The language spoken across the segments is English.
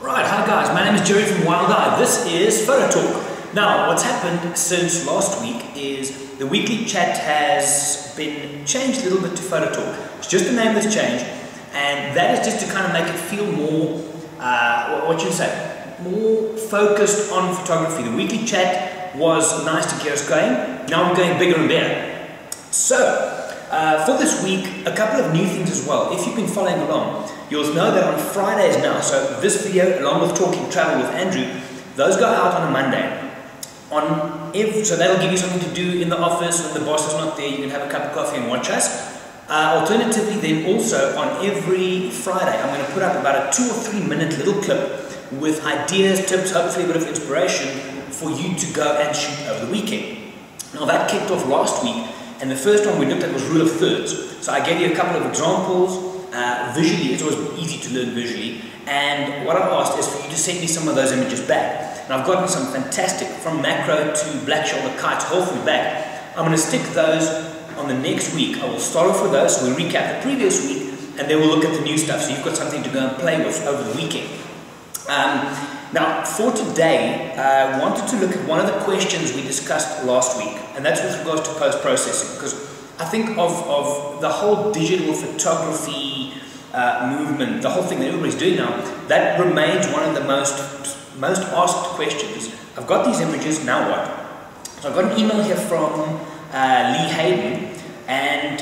Right, hi guys, my name is Gerry from Wild Eye. This is Photo Talk. Now, what's happened since last week is the weekly chat has been changed a little bit to Photo Talk. It's just the name that's changed, and that is just to kind of make it feel more, more focused on photography. The weekly chat was nice to get us going. Now we're going bigger and better. So, for this week, a couple of new things as well. If you've been following along, you'll know that on Fridays now, so this video along with Talking Travel with Andrew, those go out on a Monday. So that'll give you something to do in the office when the boss is not there. You can have a cup of coffee and watch us. Alternatively, then also on every Friday, I'm going to put up about a 2 or 3 minute little clip with ideas, tips, hopefully a bit of inspiration for you to go and shoot over the weekend. Now that kicked off last week, and the first one we looked at was rule of thirds. So I gave you a couple of examples. Visually, it's always easy to learn visually, and what I've asked is for you to send me some of those images back. And I've gotten some fantastic, from macro to black shoulder kites, whole through back. I'm going to stick those on the next week. I will start off with those, so we'll recap the previous week, and then we'll look at the new stuff, so you've got something to go and play with over the weekend. Now, for today, I wanted to look at one of the questions we discussed last week, and that's with regards to post-processing, because I think of the whole digital photography movement, the whole thing that everybody's doing now, that remains one of the most asked questions. I've got these images, now what? So I've got an email here from Lee Hayden, and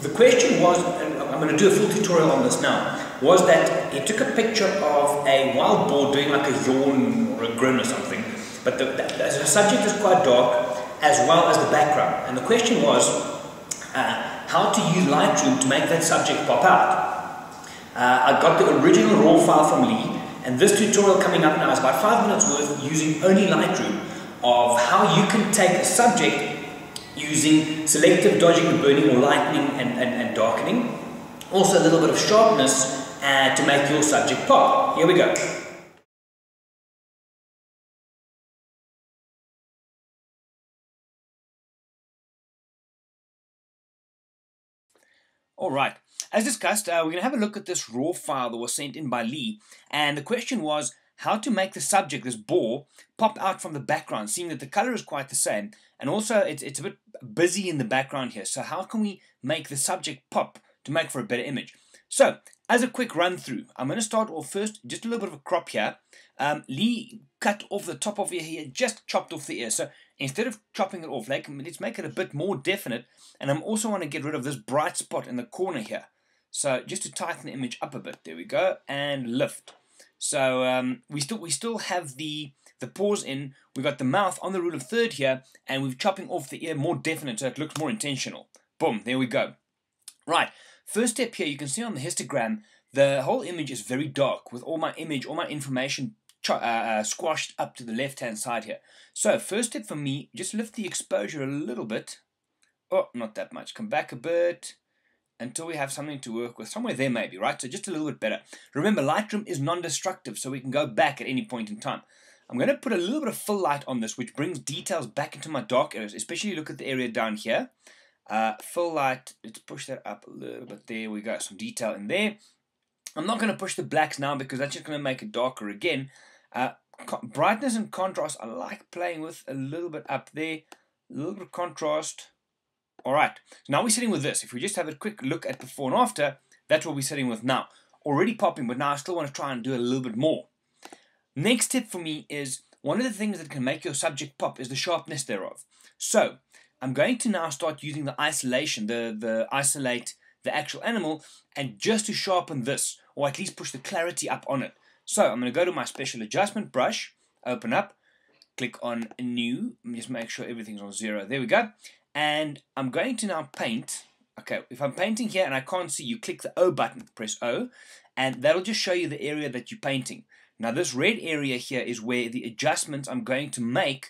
the question was, and I'm going to do a full tutorial on this now, was that he took a picture of a wild boar doing like a yawn or a grin or something, but the subject is quite dark as well as the background, and the question was how to use Lightroom to make that subject pop out. I got the original raw file from Lee, and this tutorial coming up now is about 5 minutes worth using only Lightroom of how you can take a subject using selective dodging and burning or lightening and darkening, also a little bit of sharpness to make your subject pop. Here we go. Alright, as discussed, we're going to have a look at this raw file that was sent in by Lee, and the question was how to make the subject, this boar, pop out from the background, seeing that the color is quite the same, and also it's a bit busy in the background here, so how can we make the subject pop to make for a better image? So, as a quick run through, I'm going to start off first, just a little bit of a crop here. Lee cut off the top of your hair, just chopped off the ear, so instead of chopping it off, let's make it a bit more definite, and I'm also want to get rid of this bright spot in the corner here. So just to tighten the image up a bit, there we go, and lift. So we still have the pause in. We've got the mouth on the rule of third here, and we're chopping off the ear more definite, so it looks more intentional. Boom, there we go. Right, first step here, you can see on the histogram, the whole image is very dark with all my information squashed up to the left-hand side here. So first step for me, just lift the exposure a little bit. Oh, not that much. Come back a bit until we have something to work with. Somewhere there maybe, right? So just a little bit better. Remember, Lightroom is non-destructive, so we can go back at any point in time. I'm going to put a little bit of fill light on this, which brings details back into my dark areas, especially look at the area down here. Fill light, let's push that up a little bit. There we go, some detail in there. I'm not going to push the blacks now because that's just going to make it darker again. Brightness and contrast, I like playing with a little bit up there. A little bit of contrast. Alright, so now we're sitting with this. If we just have a quick look at before and after, that's what we're sitting with now. Already popping, but now I still want to try and do a little bit more. Next tip for me is, one of the things that can make your subject pop is the sharpness thereof. So, I'm going to now start using the isolation, the isolate the actual animal, and just to sharpen this, or at least push the clarity up on it. So, I'm going to go to my special adjustment brush, open up, click on new, just make sure everything's on 0. There we go. And I'm going to now paint. Okay, if I'm painting here and I can't see, you click the O button, press O, and that'll just show you the area that you're painting. Now this red area here is where the adjustments I'm going to make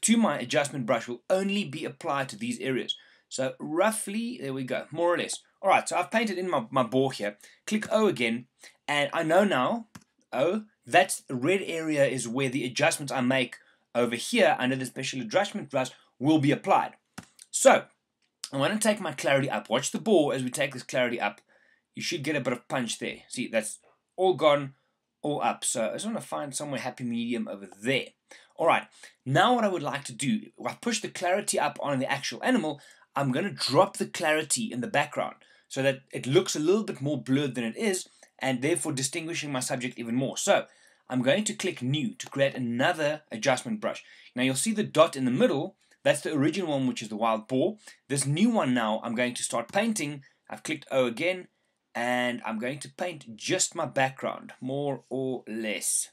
to my adjustment brush will only be applied to these areas. So roughly, there we go, more or less. Alright, so I've painted in my boar here. Click O again, and I know now, O, that's the red area is where the adjustments I make over here under the special adjustment brush will be applied. So, I want to take my clarity up. Watch the boar as we take this clarity up. You should get a bit of punch there. See, that's all gone, or up. So I just want to find somewhere happy medium over there. All right, now what I would like to do, I push the clarity up on the actual animal. I'm going to drop the clarity in the background so that it looks a little bit more blurred than it is, and therefore distinguishing my subject even more. So I'm going to click New to create another adjustment brush. Now you'll see the dot in the middle. That's the original one, which is the wild boar. This new one now I'm going to start painting. I've clicked O again, and I'm going to paint just my background, more or less.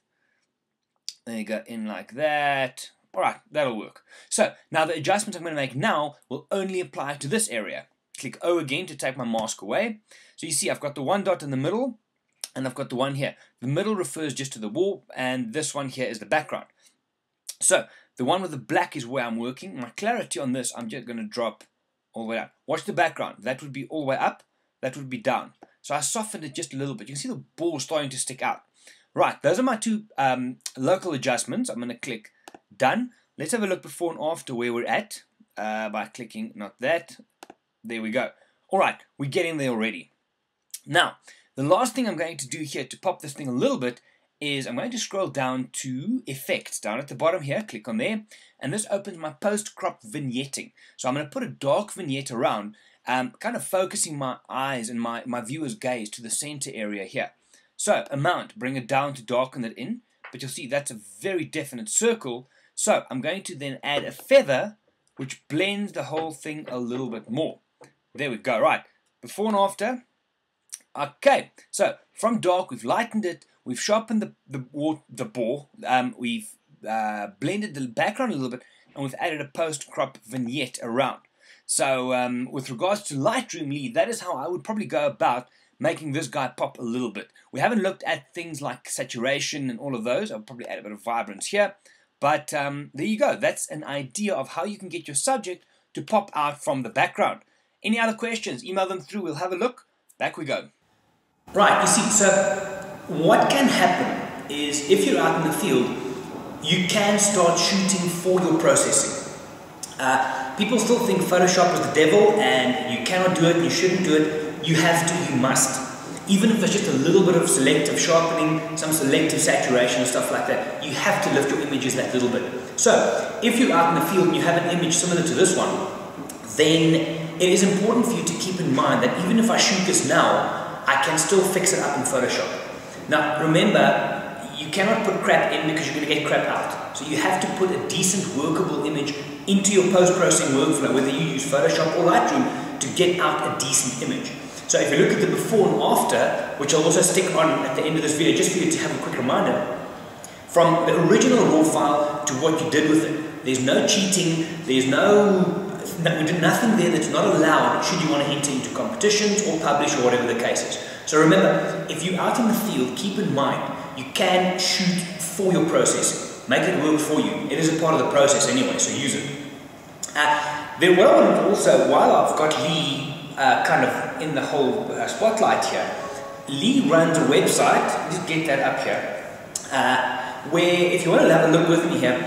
There you go, in like that. All right, that'll work. So now the adjustments I'm going to make now will only apply to this area. Click O again to take my mask away. So you see I've got the one dot in the middle, and I've got the one here. The middle refers just to the wall, and this one here is the background. So the one with the black is where I'm working. My clarity on this, I'm just going to drop all the way down. Watch the background. That would be all the way up. That would be down. So I softened it just a little bit. You can see the ball starting to stick out. Right, those are my two local adjustments. I'm going to click Done. Let's have a look before and after where we're at by clicking, not that. There we go. All right, we're getting there already. Now, the last thing I'm going to do here to pop this thing a little bit is I'm going to scroll down to Effects, down at the bottom here, click on there, and this opens my post-crop vignetting. So I'm going to put a dark vignette around, kind of focusing my eyes and my viewer's gaze to the center area here. So, amount, bring it down to darken it in, but you'll see that's a very definite circle. So, I'm going to then add a feather, which blends the whole thing a little bit more. There we go, right. Before and after. Okay, so from dark, we've lightened it, we've sharpened the bore, we've blended the background a little bit, and we've added a post-crop vignette around. So, with regards to Lightroom, Lee, that is how I would probably go about making this guy pop a little bit. We haven't looked at things like saturation and all of those. I'll probably add a bit of vibrance here. But there you go. That's an idea of how you can get your subject to pop out from the background. Any other questions? Email them through. We'll have a look. Back we go. Right, you see, so what can happen is if you're out in the field, you can start shooting for your processing. People still think Photoshop is the devil and you cannot do it, you shouldn't do it. You have to, you must. Even if it's just a little bit of selective sharpening, some selective saturation and stuff like that, you have to lift your images that little bit. So, if you're out in the field and you have an image similar to this one, then it is important for you to keep in mind that even if I shoot this now, I can still fix it up in Photoshop. Now, remember, you cannot put crap in because you're going to get crap out. So you have to put a decent workable image into your post-processing workflow, whether you use Photoshop or Lightroom, to get out a decent image. So if you look at the before and after, which I'll also stick on at the end of this video, just for you to have a quick reminder, from the original raw file to what you did with it, there's no cheating, there's we did nothing there that's not allowed should you want to enter into competitions or publish or whatever the case is. So remember, if you're out in the field, keep in mind, you can shoot for your processing. Make it work for you. It is a part of the process anyway, so use it. Then what I wanted to also, while I've got Lee kind of in the whole spotlight here, Lee runs a website, just get that up here, where if you want to have a look with me here,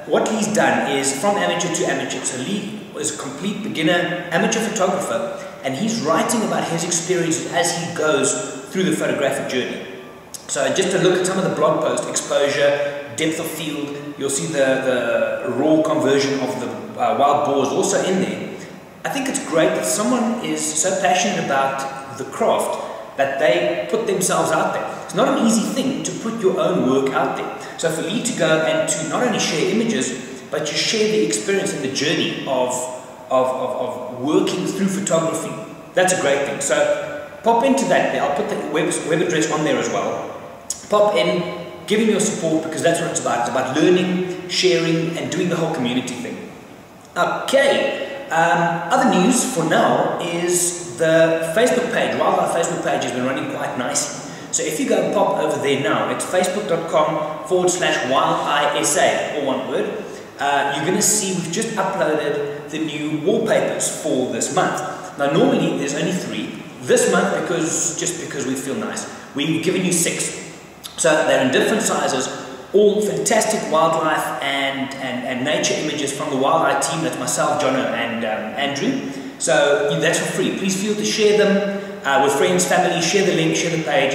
what Lee's done is from amateur to amateur. So Lee is a complete beginner amateur photographer, and he's writing about his experiences as he goes through the photographic journey. So just to look at some of the blog posts, exposure, depth of field, you'll see the raw conversion of the wild boars also in there. I think it's great that someone is so passionate about the craft that they put themselves out there. It's not an easy thing to put your own work out there. So for Lee to go and to not only share images, but to share the experience and the journey of working through photography, that's a great thing. So pop into that there. I'll put the web address on there as well. Pop in, give him your support, because that's what it's about. It's about learning, sharing, and doing the whole community thing. Okay. Other news for now is the Facebook page. Wildlife Facebook page has been running quite nicely. So if you go and pop over there now, it's facebook.com/wildeyesa, all one word. You're going to see we've just uploaded the new wallpapers for this month. Now normally there's only 3. This month, because we feel nice, we've given you 6. So they're in different sizes, all fantastic wildlife and nature images from the Wild Eye team. That's myself, Jono, and Andrew. So that's for free. Please feel to share them with friends, family, share the link, share the page.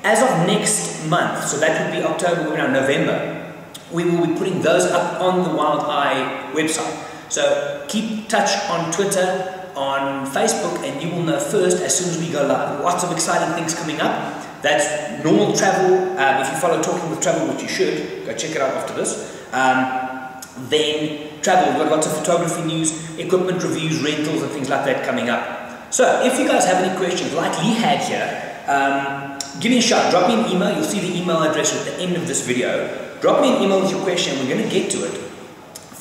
as of next month, so that would be October, November, we will be putting those up on the Wild Eye website. So keep touch on Twitter, on Facebook, and you will know first as soon as we go live. Lots of exciting things coming up. That's normal travel. If you follow Talking with Travel, which you should, go check it out after this. Then travel, we've got lots of photography news, equipment reviews, rentals and things like that coming up. So if you guys have any questions like Lee had here, give me a shout, drop me an email. You'll see the email address at the end of this video. Drop me an email with your question and we're going to get to it.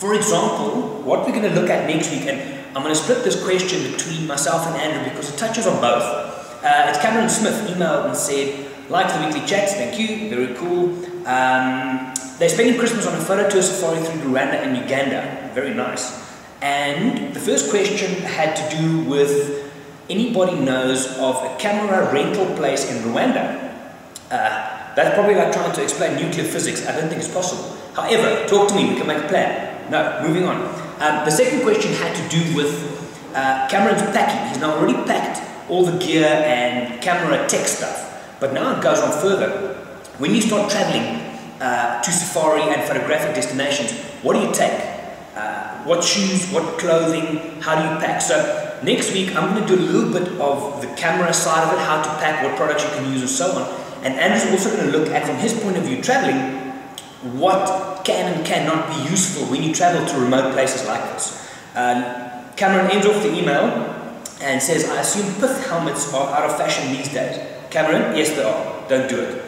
For example, what we're going to look at next week, and I'm going to split this question between myself and Andrew because it touches on both. It's Cameron Smith emailed and said, like the weekly chats, thank you, very cool. They're spending Christmas on a photo tour safari through Rwanda and Uganda, very nice. And the first question had to do with anybody knows of a camera rental place in Rwanda. That's probably like trying to explain nuclear physics. I don't think it's possible. However, talk to me, we can make a plan. No, moving on. The second question had to do with Cameron's packing. He's now already packed all the gear and camera tech stuff. But now it goes on further. When you start traveling to safari and photographic destinations, what do you take? What shoes, what clothing, how do you pack? So next week I'm going to do a little bit of the camera side of it, how to pack, what products you can use and so on. And Andrew's also going to look at, from his point of view, traveling, what can and cannot be useful when you travel to remote places like this. Cameron ends off the email and says, I assume pith helmets are out of fashion these days. Cameron, yes they are. Don't do it.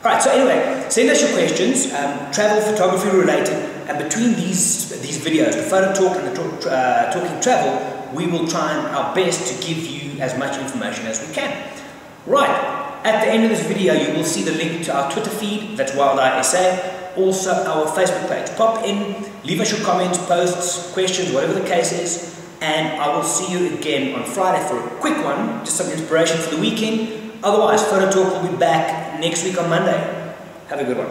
Alright, so anyway, send us your questions, travel, photography related, and between these videos, the photo talk and the talking travel, we will try our best to give you as much information as we can. Right. At the end of this video, you will see the link to our Twitter feed, that's Wild Eye SA, also our Facebook page. Pop in, leave us your comments, posts, questions, whatever the case is, and I will see you again on Friday for a quick one, just some inspiration for the weekend. Otherwise, Photo Talk will be back next week on Monday. Have a good one.